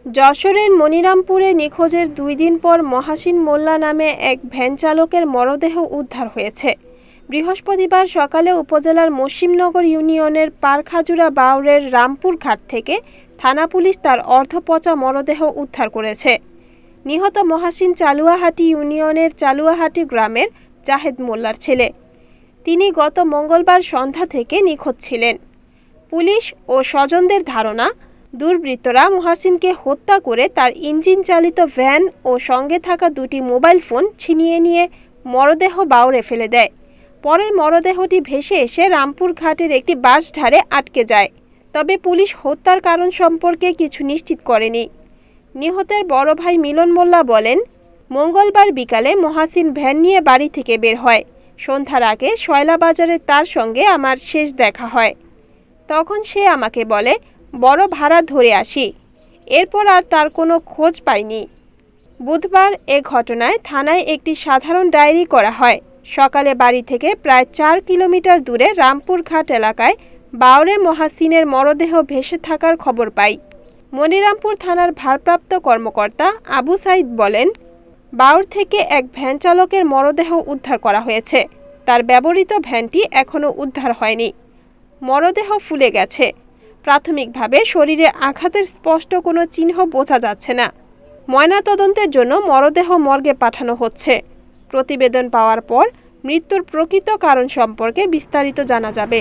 যশোরের মনিরামপুরে নিখোঁজের ২ দিন পর মহাসিন মোল্লা নামে এক ভ্যান চালকের মরদেহ উদ্ধার হয়েছে। বৃহস্পতিবার সকালে উপজেলার মসিমনগর ইউনিয়নের পারখাজুরা বাউরের রামপুর ঘাট থেকে থানা পুলিশ তার অর্ধপচা মরদেহ উদ্ধার করেছে। নিহত মহাসিন চালুয়াহাটি ইউনিয়নের চালুয়াহাটি গ্রামের জাহেদ মোল্লার ছেলে। তিনি গত মঙ্গলবার সন্ধ্যা থেকে নিখোঁজ ছিলেন। পুলিশ ও স্বজনদের ধারণা, দুর্বৃত্তরা মহাসিনকে হত্যা করে তার ইঞ্জিন চালিত ভ্যান ও সঙ্গে থাকা ২টি মোবাইল ফোন ছিনিয়ে নিয়ে মরদেহ বাউরে ফেলে দেয়। পরে মরদেহটি ভেসে এসে রামপুর ঘাটের একটি বাঁশঝাড়ে আটকে যায়। তবে পুলিশ হত্যার কারণ সম্পর্কে কিছু নিশ্চিত করেনি। নিহতের বড় ভাই মিলন মোল্লা বলেন, মঙ্গলবার বিকালে মহাসিন ভ্যান নিয়ে বাড়ি থেকে বের হয়। সন্ধ্যার আগে শয়লা বাজারে তার সঙ্গে আমার শেষ দেখা হয়। তখন সে আমাকে বলে, বড় ভাড়া ধরে আসি। এরপর আর তার কোনো খোঁজ পাইনি। বুধবার এ ঘটনায় থানায় একটি সাধারণ ডায়েরি করা হয়। সকালে বাড়ি থেকে প্রায় ৪ কিলোমিটার দূরে রামপুর ঘাট এলাকায় বাউরে মহাসিনের মরদেহ ভেসে থাকার খবর পাই। মনিরামপুর থানার ভারপ্রাপ্ত কর্মকর্তা আবু সাইদ বলেন, বাউর থেকে এক ভ্যান চালকের মরদেহ উদ্ধার করা হয়েছে। তার ব্যবহৃত ভ্যানটি এখনও উদ্ধার হয়নি। মরদেহ ফুলে গেছে। প্রাথমিকভাবে শরীরে আঘাতের স্পষ্ট কোনো চিহ্ন বোঝা যাচ্ছে না। ময়নাতদন্তের জন্য মরদেহ মর্গে পাঠানো হচ্ছে। প্রতিবেদন পাওয়ার পর মৃত্যুর প্রকৃত কারণ সম্পর্কে বিস্তারিত জানা যাবে।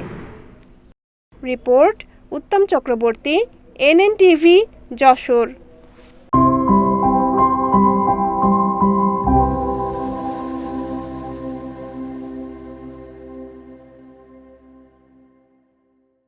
রিপোর্ট উত্তম চক্রবর্তী, NNTV, যশোর।